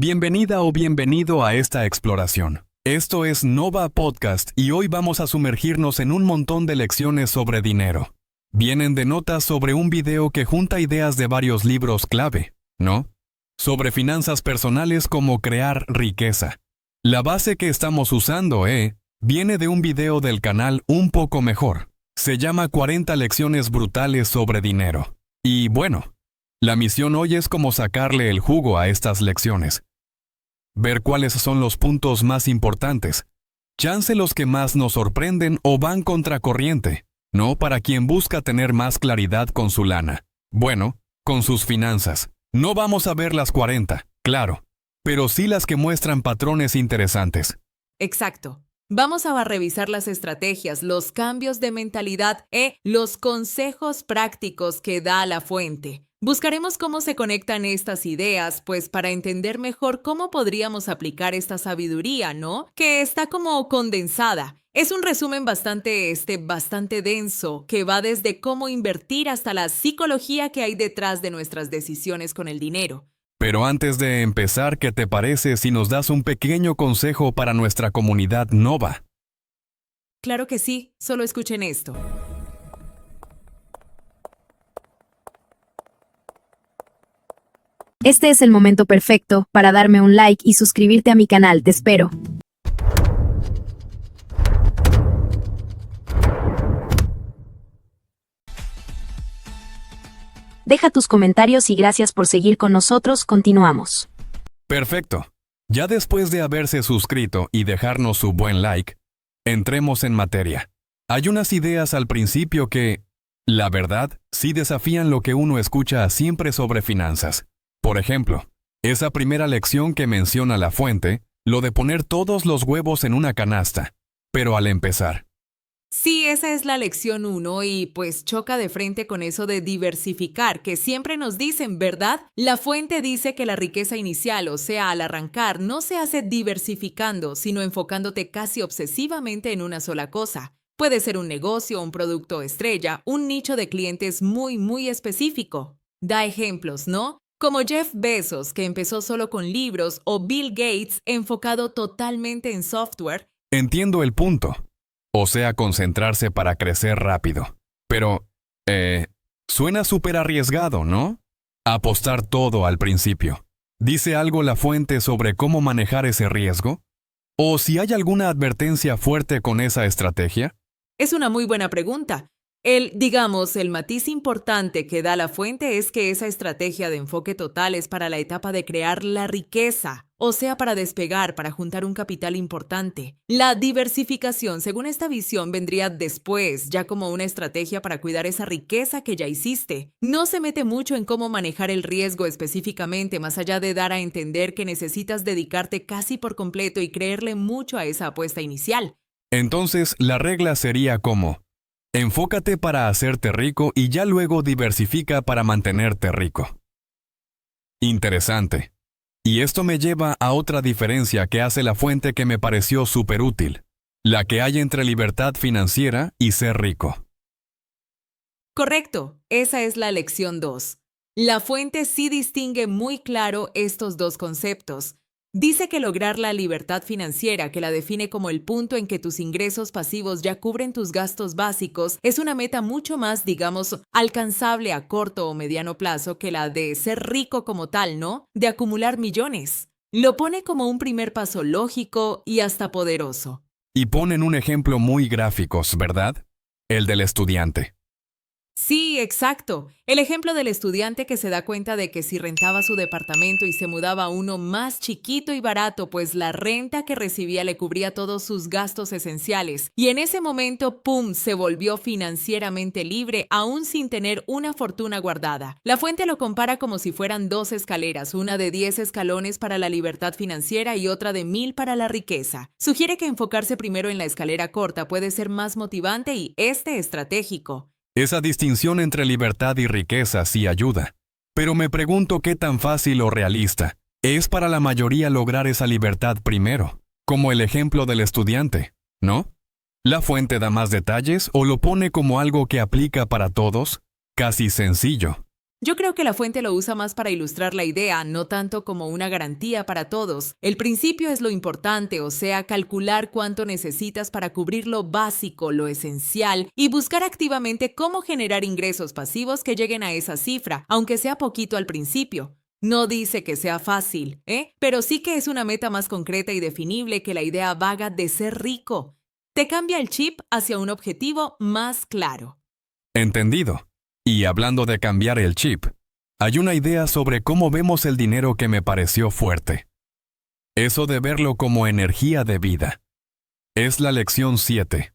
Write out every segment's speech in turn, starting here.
Bienvenida o bienvenido a esta exploración. Esto es Nova Podcast y hoy vamos a sumergirnos en un montón de lecciones sobre dinero. Vienen de notas sobre un video que junta ideas de varios libros clave, ¿no? Sobre finanzas personales como crear riqueza. La base que estamos usando, viene de un video del canal Un Poco Mejor. Se llama 40 lecciones brutales sobre dinero. Y bueno, la misión hoy es como sacarle el jugo a estas lecciones. Ver cuáles son los puntos más importantes. Chance los que más nos sorprenden o van contracorriente, ¿no? Para quien busca tener más claridad con su lana. Bueno, con sus finanzas. No vamos a ver las 40, claro, pero sí las que muestran patrones interesantes. Exacto. Vamos a revisar las estrategias, los cambios de mentalidad los consejos prácticos que da la fuente. Buscaremos cómo se conectan estas ideas, pues para entender mejor cómo podríamos aplicar esta sabiduría, ¿no? Que está como condensada. Es un resumen bastante denso, que va desde cómo invertir hasta la psicología que hay detrás de nuestras decisiones con el dinero. Pero antes de empezar, ¿qué te parece si nos das un pequeño consejo para nuestra comunidad Nova? Claro que sí, solo escuchen esto. Este es el momento perfecto para darme un like y suscribirte a mi canal, te espero. Deja tus comentarios y gracias por seguir con nosotros, continuamos. Perfecto. Ya después de haberse suscrito y dejarnos su buen like, entremos en materia. Hay unas ideas al principio que, la verdad, sí desafían lo que uno escucha siempre sobre finanzas. Por ejemplo, esa primera lección que menciona la fuente, lo de poner todos los huevos en una canasta. Pero al empezar. Sí, esa es la lección 1 y pues choca de frente con eso de diversificar, que siempre nos dicen, ¿verdad? La fuente dice que la riqueza inicial, o sea, al arrancar, no se hace diversificando, sino enfocándote casi obsesivamente en una sola cosa. Puede ser un negocio, un producto estrella, un nicho de clientes muy específico. Da ejemplos, ¿no? Como Jeff Bezos, que empezó solo con libros, o Bill Gates, enfocado totalmente en software. Entiendo el punto. O sea, concentrarse para crecer rápido. Pero, suena súper arriesgado, ¿no? Apostar todo al principio. ¿Dice algo la fuente sobre cómo manejar ese riesgo? ¿O si hay alguna advertencia fuerte con esa estrategia? Es una muy buena pregunta. El matiz importante que da la fuente es que esa estrategia de enfoque total es para la etapa de crear la riqueza, o sea, para despegar, para juntar un capital importante. La diversificación, según esta visión, vendría después, ya como una estrategia para cuidar esa riqueza que ya hiciste. No se mete mucho en cómo manejar el riesgo específicamente, más allá de dar a entender que necesitas dedicarte casi por completo y creerle mucho a esa apuesta inicial. Entonces, la regla sería como: enfócate para hacerte rico y ya luego diversifica para mantenerte rico. Interesante. Y esto me lleva a otra diferencia que hace la fuente que me pareció súper útil, la que hay entre libertad financiera y ser rico. Correcto, esa es la lección 2. La fuente sí distingue muy claro estos dos conceptos. Dice que lograr la libertad financiera, que la define como el punto en que tus ingresos pasivos ya cubren tus gastos básicos, es una meta mucho más, alcanzable a corto o mediano plazo que la de ser rico como tal, ¿no? De acumular millones. Lo pone como un primer paso lógico y hasta poderoso. Y ponen un ejemplo muy gráfico, ¿verdad? El del estudiante. Sí, exacto. El ejemplo del estudiante que se da cuenta de que si rentaba su departamento y se mudaba a uno más chiquito y barato, pues la renta que recibía le cubría todos sus gastos esenciales. Y en ese momento, ¡pum!, se volvió financieramente libre, aún sin tener una fortuna guardada. La fuente lo compara como si fueran dos escaleras, una de 10 escalones para la libertad financiera y otra de 1000 para la riqueza. Sugiere que enfocarse primero en la escalera corta puede ser más motivante y estratégico. Esa distinción entre libertad y riqueza sí ayuda. Pero me pregunto qué tan fácil o realista es para la mayoría lograr esa libertad primero, como el ejemplo del estudiante, ¿no? ¿La fuente da más detalles o lo pone como algo que aplica para todos? Casi sencillo. Yo creo que la fuente lo usa más para ilustrar la idea, no tanto como una garantía para todos. El principio es lo importante, o sea, calcular cuánto necesitas para cubrir lo básico, lo esencial, y buscar activamente cómo generar ingresos pasivos que lleguen a esa cifra, aunque sea poquito al principio. No dice que sea fácil, pero sí que es una meta más concreta y definible que la idea vaga de ser rico. Te cambia el chip hacia un objetivo más claro. Entendido. Y hablando de cambiar el chip, hay una idea sobre cómo vemos el dinero que me pareció fuerte. Eso de verlo como energía de vida. Es la lección 7.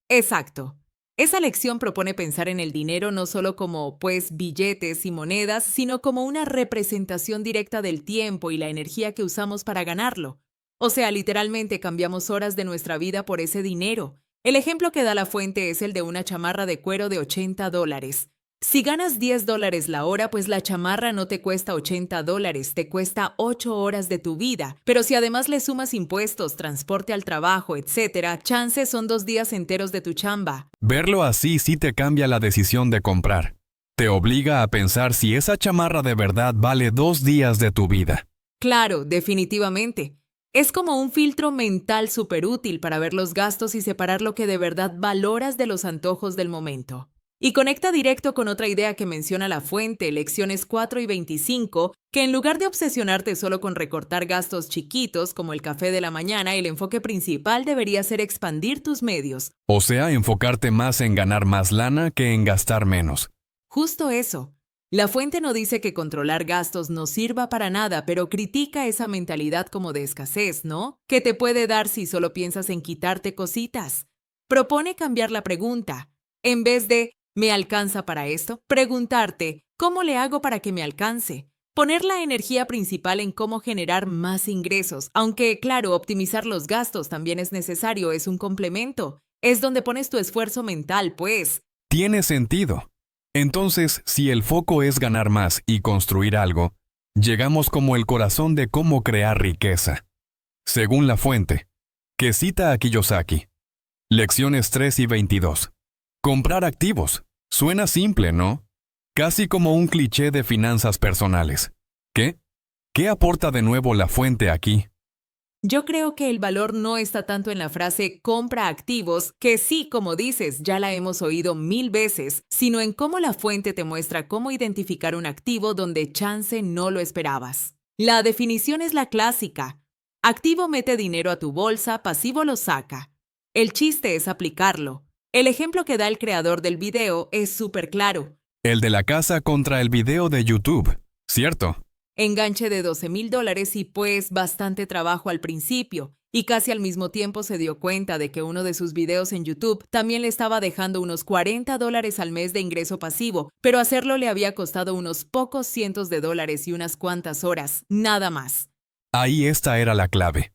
Exacto. Esa lección propone pensar en el dinero no solo como, billetes y monedas, sino como una representación directa del tiempo y la energía que usamos para ganarlo. O sea, literalmente cambiamos horas de nuestra vida por ese dinero. El ejemplo que da la fuente es el de una chamarra de cuero de $80. Si ganas $10 la hora, pues la chamarra no te cuesta $80, te cuesta 8 horas de tu vida. Pero si además le sumas impuestos, transporte al trabajo, etc., chances son 2 días enteros de tu chamba. Verlo así sí te cambia la decisión de comprar. Te obliga a pensar si esa chamarra de verdad vale 2 días de tu vida. Claro, definitivamente. Es como un filtro mental súper útil para ver los gastos y separar lo que de verdad valoras de los antojos del momento. Y conecta directo con otra idea que menciona la fuente, lecciones 4 y 25, que en lugar de obsesionarte solo con recortar gastos chiquitos como el café de la mañana, el enfoque principal debería ser expandir tus medios. O sea, enfocarte más en ganar más lana que en gastar menos. Justo eso. La fuente no dice que controlar gastos no sirva para nada, pero critica esa mentalidad como de escasez, ¿no? Que te puede dar si solo piensas en quitarte cositas. Propone cambiar la pregunta. En vez de ¿me alcanza para esto?, preguntarte ¿cómo le hago para que me alcance? Poner la energía principal en cómo generar más ingresos, aunque, claro, optimizar los gastos también es necesario, es un complemento. Es donde pones tu esfuerzo mental, pues. Tiene sentido. Entonces, si el foco es ganar más y construir algo, llegamos como el corazón de cómo crear riqueza. Según la fuente, que cita a Kiyosaki. Lecciones 3 y 22. Comprar activos. Suena simple, ¿no? Casi como un cliché de finanzas personales. ¿Qué? ¿Qué aporta de nuevo la fuente aquí? Yo creo que el valor no está tanto en la frase compra activos, que sí, como dices, ya la hemos oído 1000 veces, sino en cómo la fuente te muestra cómo identificar un activo donde chance no lo esperabas. La definición es la clásica. Activo mete dinero a tu bolsa, pasivo lo saca. El chiste es aplicarlo. El ejemplo que da el creador del video es súper claro. El de la casa contra el video de YouTube, ¿cierto? Enganche de $12,000 y pues bastante trabajo al principio, y casi al mismo tiempo se dio cuenta de que uno de sus videos en YouTube también le estaba dejando unos $40 al mes de ingreso pasivo, pero hacerlo le había costado unos pocos cientos de dólares y unas cuantas horas, nada más. Ahí esta era la clave.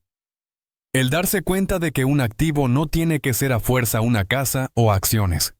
El darse cuenta de que un activo no tiene que ser a fuerza una casa o acciones.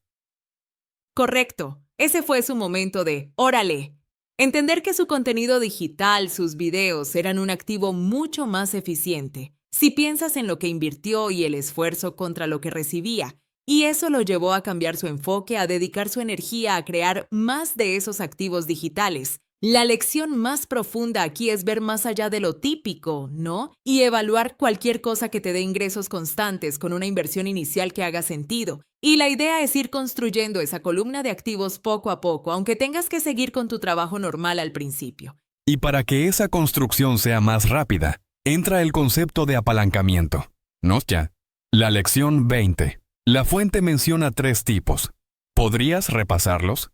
Correcto, ese fue su momento de ¡órale! Entender que su contenido digital, sus videos, eran un activo mucho más eficiente, si piensas en lo que invirtió y el esfuerzo contra lo que recibía, y eso lo llevó a cambiar su enfoque, a dedicar su energía a crear más de esos activos digitales. La lección más profunda aquí es ver más allá de lo típico, ¿no? Y evaluar cualquier cosa que te dé ingresos constantes con una inversión inicial que haga sentido. Y la idea es ir construyendo esa columna de activos poco a poco, aunque tengas que seguir con tu trabajo normal al principio. Y para que esa construcción sea más rápida, entra el concepto de apalancamiento. ¿No ya? La lección 20. La fuente menciona 3 tipos. ¿Podrías repasarlos?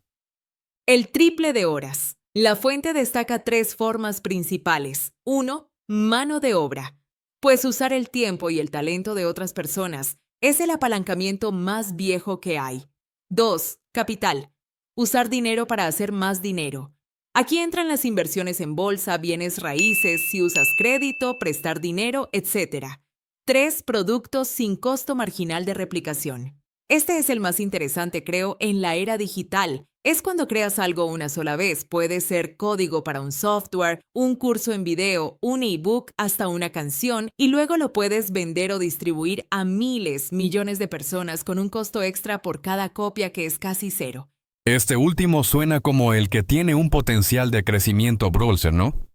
El triple de horas. La fuente destaca 3 formas principales. 1. Mano de obra. Pues usar el tiempo y el talento de otras personas es el apalancamiento más viejo que hay. 2. Capital. Usar dinero para hacer más dinero. Aquí entran las inversiones en bolsa, bienes raíces, si usas crédito, prestar dinero, etc. 3. Productos sin costo marginal de replicación. Este es el más interesante, creo, en la era digital. Es cuando creas algo una sola vez. Puede ser código para un software, un curso en video, un ebook, hasta una canción, y luego lo puedes vender o distribuir a miles, millones de personas con un costo extra por cada copia que es casi cero. Este último suena como el que tiene un potencial de crecimiento brutal, ¿no?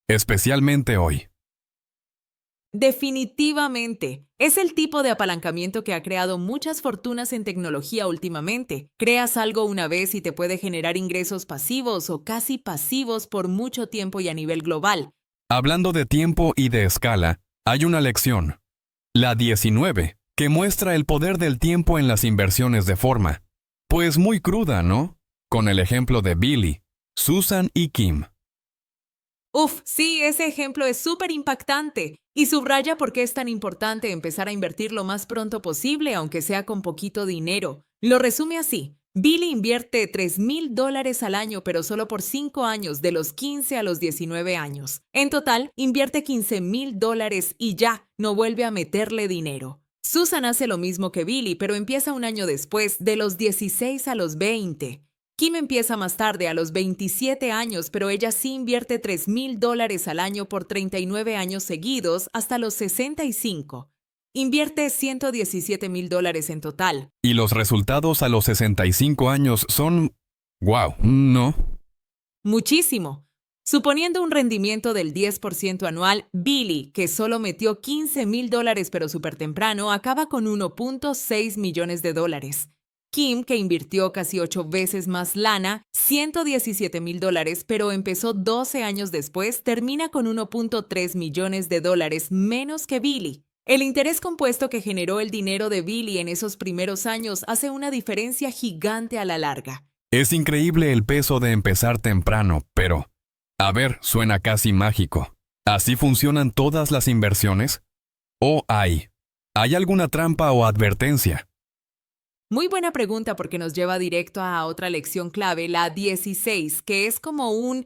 Especialmente hoy. Definitivamente. Es el tipo de apalancamiento que ha creado muchas fortunas en tecnología últimamente. Creas algo una vez y te puede generar ingresos pasivos o casi pasivos por mucho tiempo y a nivel global. Hablando de tiempo y de escala, hay una lección, la 19, que muestra el poder del tiempo en las inversiones de forma, pues muy cruda, ¿no? Con el ejemplo de Billy, Susan y Kim. Uf, sí, ese ejemplo es súper impactante y subraya por qué es tan importante empezar a invertir lo más pronto posible, aunque sea con poquito dinero. Lo resume así. Billy invierte $3,000 al año, pero solo por 5 años, de los 15 a los 19 años. En total, invierte $15,000 y ya, no vuelve a meterle dinero. Susan hace lo mismo que Billy, pero empieza un año después, de los 16 a los 20. Kim empieza más tarde, a los 27 años, pero ella sí invierte $3,000 al año por 39 años seguidos hasta los 65. Invierte $117,000 en total. Y los resultados a los 65 años son... ¡Wow! ¿No? Muchísimo. Suponiendo un rendimiento del 10% anual, Billy, que solo metió $15,000 pero súper temprano, acaba con $1.6 millones. Kim, que invirtió casi 8 veces más lana, $117,000, pero empezó 12 años después, termina con $1.3 millones menos que Billy. El interés compuesto que generó el dinero de Billy en esos primeros años hace una diferencia gigante a la larga. Es increíble el peso de empezar temprano, pero... A ver, suena casi mágico. ¿Así funcionan todas las inversiones? ¿O hay alguna trampa o advertencia? Muy buena pregunta porque nos lleva directo a otra lección clave, la 16, que es como un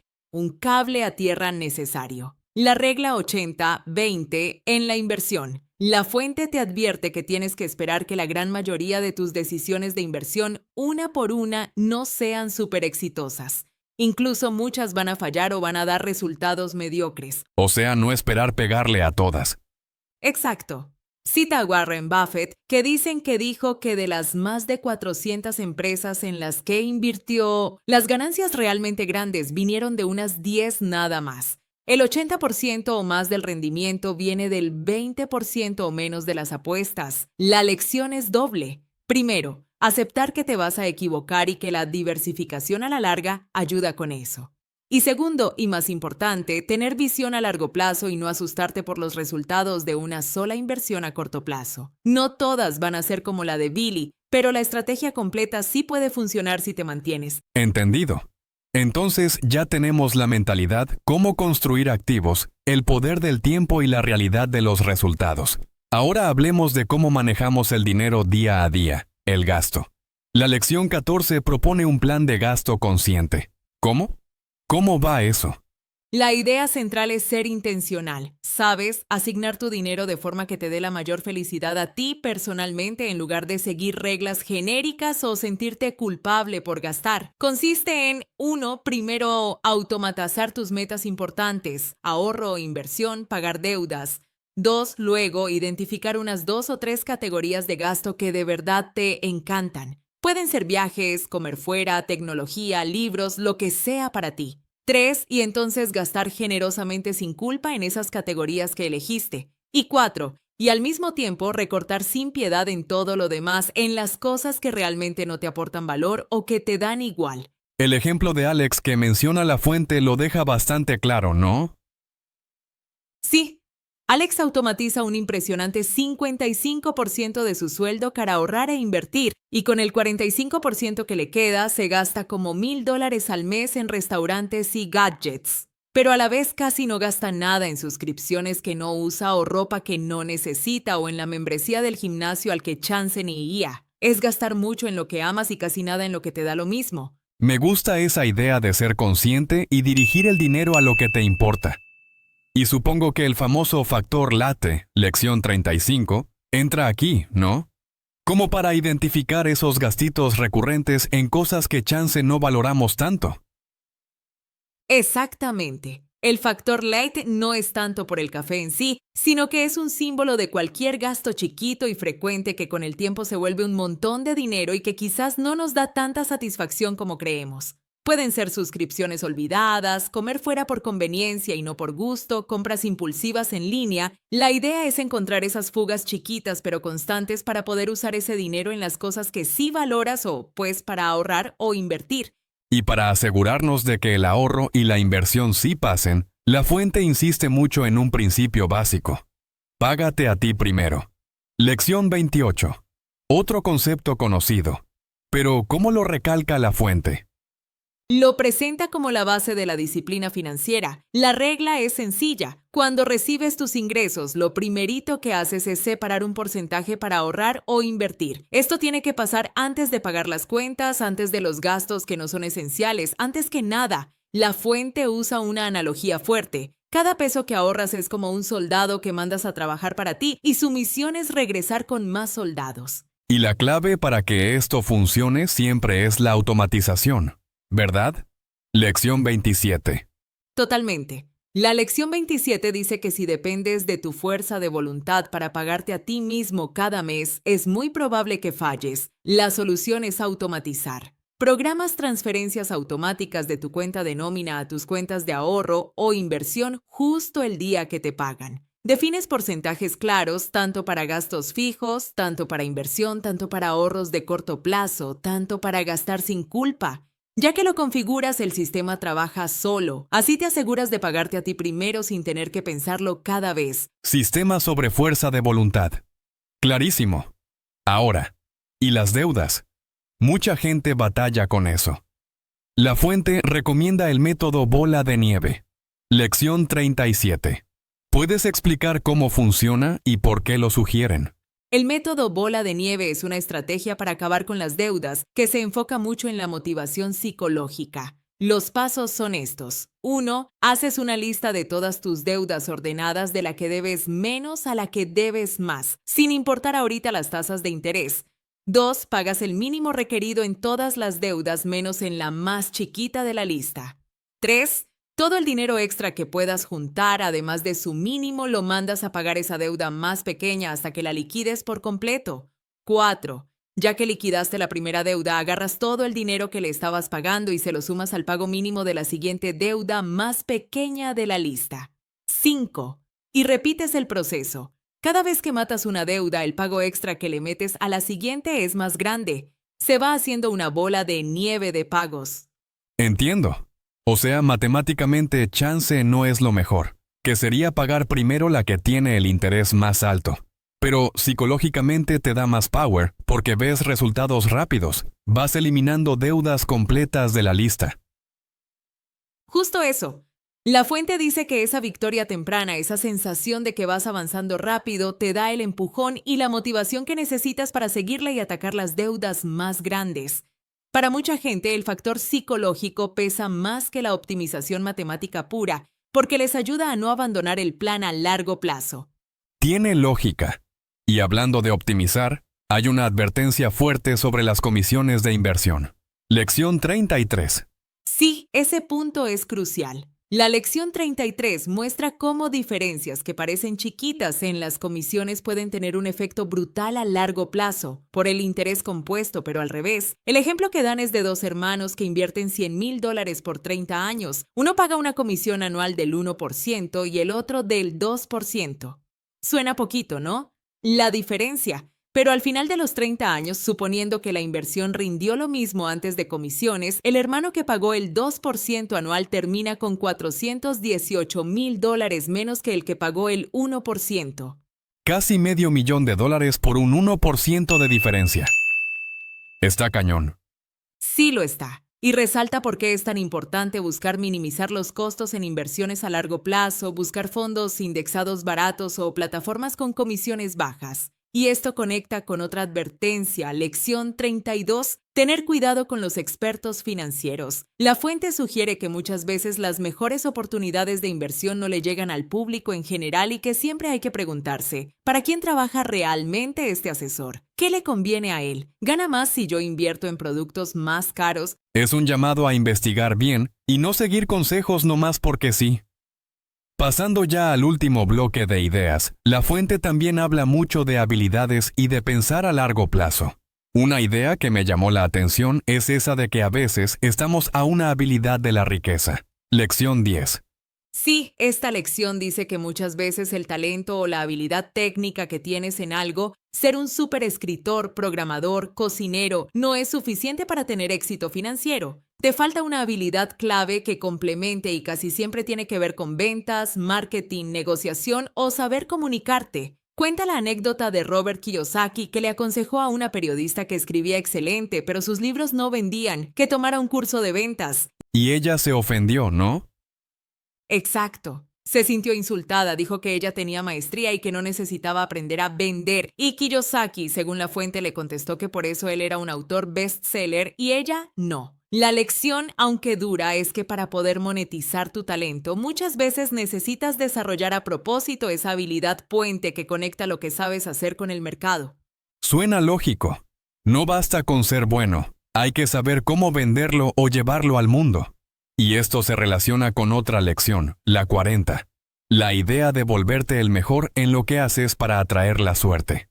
cable a tierra necesario. La regla 80-20 en la inversión. La fuente te advierte que tienes que esperar que la gran mayoría de tus decisiones de inversión, una por una, no sean súper exitosas. Incluso muchas van a fallar o van a dar resultados mediocres. O sea, no esperar pegarle a todas. Exacto. Cita a Warren Buffett, que dijo que de las más de 400 empresas en las que invirtió, las ganancias realmente grandes vinieron de unas 10 nada más. El 80% o más del rendimiento viene del 20% o menos de las apuestas. La lección es doble. Primero, aceptar que te vas a equivocar y que la diversificación a la larga ayuda con eso. Y segundo, y más importante, tener visión a largo plazo y no asustarte por los resultados de una sola inversión a corto plazo. No todas van a ser como la de Billy, pero la estrategia completa sí puede funcionar si te mantienes. Entendido. Entonces ya tenemos la mentalidad, cómo construir activos, el poder del tiempo y la realidad de los resultados. Ahora hablemos de cómo manejamos el dinero día a día, el gasto. La lección 14 propone un plan de gasto consciente. ¿Cómo? ¿Cómo va eso? La idea central es ser intencional, ¿sabes? Asignar tu dinero de forma que te dé la mayor felicidad a ti personalmente en lugar de seguir reglas genéricas o sentirte culpable por gastar. Consiste en 1. Primero, automatizar tus metas importantes, ahorro, inversión, pagar deudas. 2. Luego, identificar unas 2 o 3 categorías de gasto que de verdad te encantan. Pueden ser viajes, comer fuera, tecnología, libros, lo que sea para ti. 3. Y entonces gastar generosamente sin culpa en esas categorías que elegiste. Y 4. Y al mismo tiempo recortar sin piedad en todo lo demás, en las cosas que realmente no te aportan valor o que te dan igual. El ejemplo de Alex que menciona la fuente lo deja bastante claro, ¿no? Sí. Alex automatiza un impresionante 55% de su sueldo para ahorrar e invertir, y con el 45% que le queda se gasta como $1,000 al mes en restaurantes y gadgets. Pero a la vez casi no gasta nada en suscripciones que no usa o ropa que no necesita o en la membresía del gimnasio al que chance ni iría. Es gastar mucho en lo que amas y casi nada en lo que te da lo mismo. Me gusta esa idea de ser consciente y dirigir el dinero a lo que te importa. Y supongo que el famoso factor late, lección 35, entra aquí, ¿no? Como para identificar esos gastitos recurrentes en cosas que chance no valoramos tanto. Exactamente. El factor late no es tanto por el café en sí, sino que es un símbolo de cualquier gasto chiquito y frecuente que con el tiempo se vuelve un montón de dinero y que quizás no nos da tanta satisfacción como creemos. Pueden ser suscripciones olvidadas, comer fuera por conveniencia y no por gusto, compras impulsivas en línea. La idea es encontrar esas fugas chiquitas pero constantes para poder usar ese dinero en las cosas que sí valoras o, pues, para ahorrar o invertir. Y para asegurarnos de que el ahorro y la inversión sí pasen, la fuente insiste mucho en un principio básico. Págate a ti primero. Lección 28. Otro concepto conocido. Pero, ¿cómo lo recalca la fuente? Lo presenta como la base de la disciplina financiera. La regla es sencilla. Cuando recibes tus ingresos, lo primerito que haces es separar un porcentaje para ahorrar o invertir. Esto tiene que pasar antes de pagar las cuentas, antes de los gastos que no son esenciales, antes que nada. La fuente usa una analogía fuerte. Cada peso que ahorras es como un soldado que mandas a trabajar para ti y su misión es regresar con más soldados. Y la clave para que esto funcione siempre es la automatización, ¿verdad? Lección 27. Totalmente. La lección 27 dice que si dependes de tu fuerza de voluntad para pagarte a ti mismo cada mes, es muy probable que falles. La solución es automatizar. Programas transferencias automáticas de tu cuenta de nómina a tus cuentas de ahorro o inversión justo el día que te pagan. Defines porcentajes claros, tanto para gastos fijos, tanto para inversión, tanto para ahorros de corto plazo, tanto para gastar sin culpa. Ya que lo configuras, el sistema trabaja solo. Así te aseguras de pagarte a ti primero sin tener que pensarlo cada vez. Sistema sobre fuerza de voluntad. Clarísimo. Ahora, ¿y las deudas? Mucha gente batalla con eso. La fuente recomienda el método bola de nieve. Lección 37. ¿Puedes explicar cómo funciona y por qué lo sugieren? El método bola de nieve es una estrategia para acabar con las deudas que se enfoca mucho en la motivación psicológica. Los pasos son estos. 1. Haces una lista de todas tus deudas ordenadas de la que debes menos a la que debes más, sin importar ahorita las tasas de interés. 2. Pagas el mínimo requerido en todas las deudas menos en la más chiquita de la lista. 3. Todo el dinero extra que puedas juntar, además de su mínimo, lo mandas a pagar esa deuda más pequeña hasta que la liquides por completo. 4. Ya que liquidaste la primera deuda, agarras todo el dinero que le estabas pagando y se lo sumas al pago mínimo de la siguiente deuda más pequeña de la lista. 5. Y repites el proceso. Cada vez que matas una deuda, el pago extra que le metes a la siguiente es más grande. Se va haciendo una bola de nieve de pagos. Entiendo. O sea, matemáticamente chance no es lo mejor, que sería pagar primero la que tiene el interés más alto. Pero psicológicamente te da más power porque ves resultados rápidos, vas eliminando deudas completas de la lista. Justo eso. La fuente dice que esa victoria temprana, esa sensación de que vas avanzando rápido, te da el empujón y la motivación que necesitas para seguirle y atacar las deudas más grandes. Para mucha gente, el factor psicológico pesa más que la optimización matemática pura, porque les ayuda a no abandonar el plan a largo plazo. Tiene lógica. Y hablando de optimizar, hay una advertencia fuerte sobre las comisiones de inversión. Lección 33. Sí, ese punto es crucial. La lección 33 muestra cómo diferencias que parecen chiquitas en las comisiones pueden tener un efecto brutal a largo plazo, por el interés compuesto, pero al revés. El ejemplo que dan es de dos hermanos que invierten $100,000 por 30 años. Uno paga una comisión anual del 1% y el otro del 2%. Suena poquito, ¿no? La diferencia. Pero al final de los 30 años, suponiendo que la inversión rindió lo mismo antes de comisiones, el hermano que pagó el 2% anual termina con $418,000 menos que el que pagó el 1%. Casi $500,000 por un 1% de diferencia. Está cañón. Sí lo está. Y resalta por qué es tan importante buscar minimizar los costos en inversiones a largo plazo, buscar fondos indexados baratos o plataformas con comisiones bajas. Y esto conecta con otra advertencia, lección 32, tener cuidado con los expertos financieros. La fuente sugiere que muchas veces las mejores oportunidades de inversión no le llegan al público en general y que siempre hay que preguntarse, ¿para quién trabaja realmente este asesor? ¿Qué le conviene a él? ¿Gana más si yo invierto en productos más caros? Es un llamado a investigar bien y no seguir consejos nomás porque sí. Pasando ya al último bloque de ideas, la fuente también habla mucho de habilidades y de pensar a largo plazo. Una idea que me llamó la atención es esa de que a veces estamos a una habilidad de la riqueza. Lección 10. Sí, esta lección dice que muchas veces el talento o la habilidad técnica que tienes en algo, ser un súper escritor, programador, cocinero, no es suficiente para tener éxito financiero. Te falta una habilidad clave que complemente y casi siempre tiene que ver con ventas, marketing, negociación o saber comunicarte. Cuenta la anécdota de Robert Kiyosaki que le aconsejó a una periodista que escribía excelente, pero sus libros no vendían, que tomara un curso de ventas. Y ella se ofendió, ¿no? Exacto. Se sintió insultada, dijo que ella tenía maestría y que no necesitaba aprender a vender. Y Kiyosaki, según la fuente, le contestó que por eso él era un autor bestseller y ella no. La lección, aunque dura, es que para poder monetizar tu talento, muchas veces necesitas desarrollar a propósito esa habilidad puente que conecta lo que sabes hacer con el mercado. Suena lógico. No basta con ser bueno, hay que saber cómo venderlo o llevarlo al mundo. Y esto se relaciona con otra lección, la 40. La idea de volverte el mejor en lo que haces para atraer la suerte.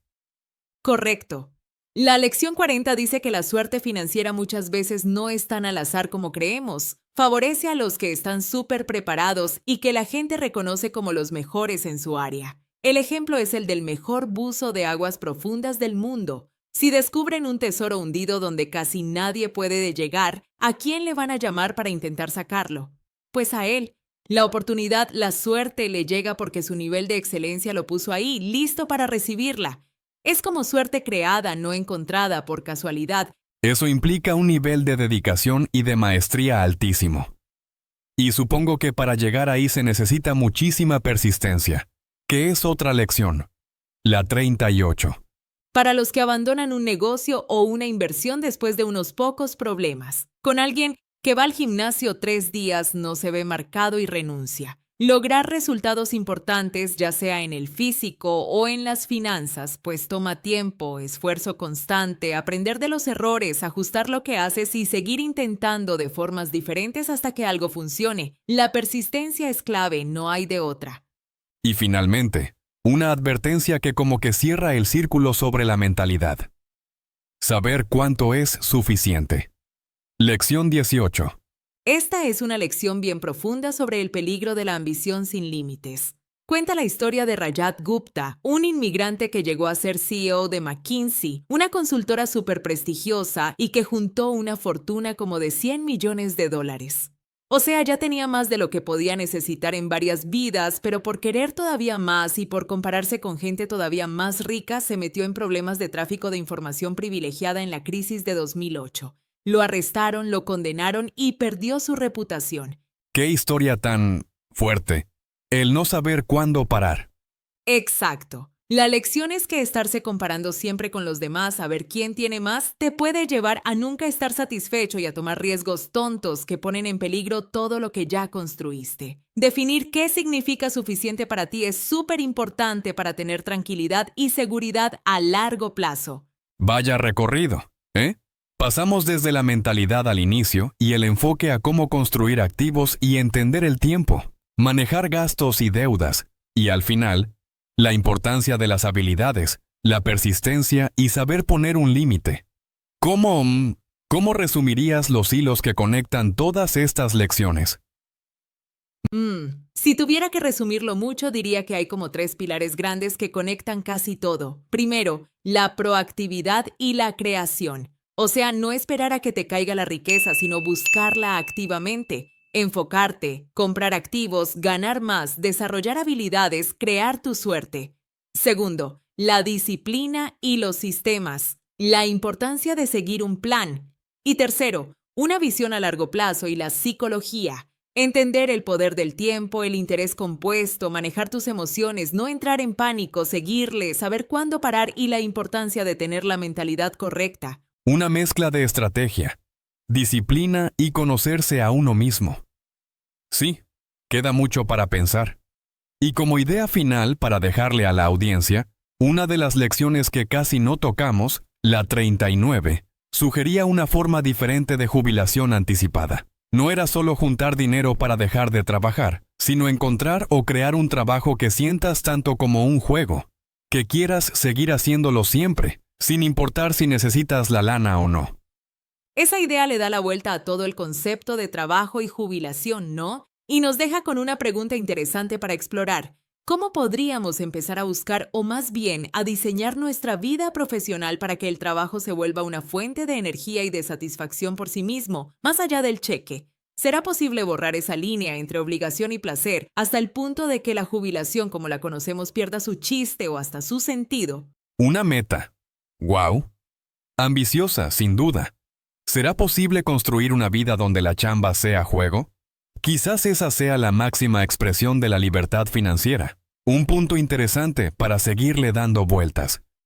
Correcto. La lección 40 dice que la suerte financiera muchas veces no es tan al azar como creemos. Favorece a los que están súper preparados y que la gente reconoce como los mejores en su área. El ejemplo es el del mejor buzo de aguas profundas del mundo. Si descubren un tesoro hundido donde casi nadie puede llegar, ¿a quién le van a llamar para intentar sacarlo? Pues a él. La oportunidad, la suerte le llega porque su nivel de excelencia lo puso ahí, listo para recibirla. Es como suerte creada, no encontrada por casualidad. Eso implica un nivel de dedicación y de maestría altísimo. Y supongo que para llegar ahí se necesita muchísima persistencia, que es otra lección. La 38. Para los que abandonan un negocio o una inversión después de unos pocos problemas. Con alguien que va al gimnasio 3 días no se ve marcado y renuncia. Lograr resultados importantes, ya sea en el físico o en las finanzas, pues toma tiempo, esfuerzo constante, aprender de los errores, ajustar lo que haces y seguir intentando de formas diferentes hasta que algo funcione. La persistencia es clave, no hay de otra. Y finalmente, una advertencia que como que cierra el círculo sobre la mentalidad. Saber cuánto es suficiente. Lección 18. Esta es una lección bien profunda sobre el peligro de la ambición sin límites. Cuenta la historia de Rajat Gupta, un inmigrante que llegó a ser CEO de McKinsey, una consultora súper prestigiosa y que juntó una fortuna como de $100 millones. O sea, ya tenía más de lo que podía necesitar en varias vidas, pero por querer todavía más y por compararse con gente todavía más rica, se metió en problemas de tráfico de información privilegiada en la crisis de 2008. Lo arrestaron, lo condenaron y perdió su reputación. ¡Qué historia tan fuerte! El no saber cuándo parar. Exacto. La lección es que estarse comparando siempre con los demás a ver quién tiene más te puede llevar a nunca estar satisfecho y a tomar riesgos tontos que ponen en peligro todo lo que ya construiste. Definir qué significa suficiente para ti es súper importante para tener tranquilidad y seguridad a largo plazo. Vaya recorrido, ¿eh? Pasamos desde la mentalidad al inicio y el enfoque a cómo construir activos y entender el tiempo, manejar gastos y deudas, y al final, la importancia de las habilidades, la persistencia y saber poner un límite. ¿Cómo resumirías los hilos que conectan todas estas lecciones? Si tuviera que resumirlo mucho, diría que hay como 3 pilares grandes que conectan casi todo. Primero, la proactividad y la creación. O sea, no esperar a que te caiga la riqueza, sino buscarla activamente. Enfocarte, comprar activos, ganar más, desarrollar habilidades, crear tu suerte. Segundo, la disciplina y los sistemas. La importancia de seguir un plan. Y tercero, una visión a largo plazo y la psicología. Entender el poder del tiempo, el interés compuesto, manejar tus emociones, no entrar en pánico, seguirle, saber cuándo parar y la importancia de tener la mentalidad correcta. Una mezcla de estrategia, disciplina y conocerse a uno mismo. Sí, queda mucho para pensar. Y como idea final para dejarle a la audiencia, una de las lecciones que casi no tocamos, la 39, sugería una forma diferente de jubilación anticipada. No era solo juntar dinero para dejar de trabajar, sino encontrar o crear un trabajo que sientas tanto como un juego, que quieras seguir haciéndolo siempre, sin importar si necesitas la lana o no. Esa idea le da la vuelta a todo el concepto de trabajo y jubilación, ¿no? Y nos deja con una pregunta interesante para explorar. ¿Cómo podríamos empezar a buscar o más bien a diseñar nuestra vida profesional para que el trabajo se vuelva una fuente de energía y de satisfacción por sí mismo, más allá del cheque? ¿Será posible borrar esa línea entre obligación y placer hasta el punto de que la jubilación como la conocemos pierda su chiste o hasta su sentido? Una meta. ¡Wow! Ambiciosa, sin duda. ¿Será posible construir una vida donde la chamba sea juego? Quizás esa sea la máxima expresión de la libertad financiera. Un punto interesante para seguirle dando vueltas.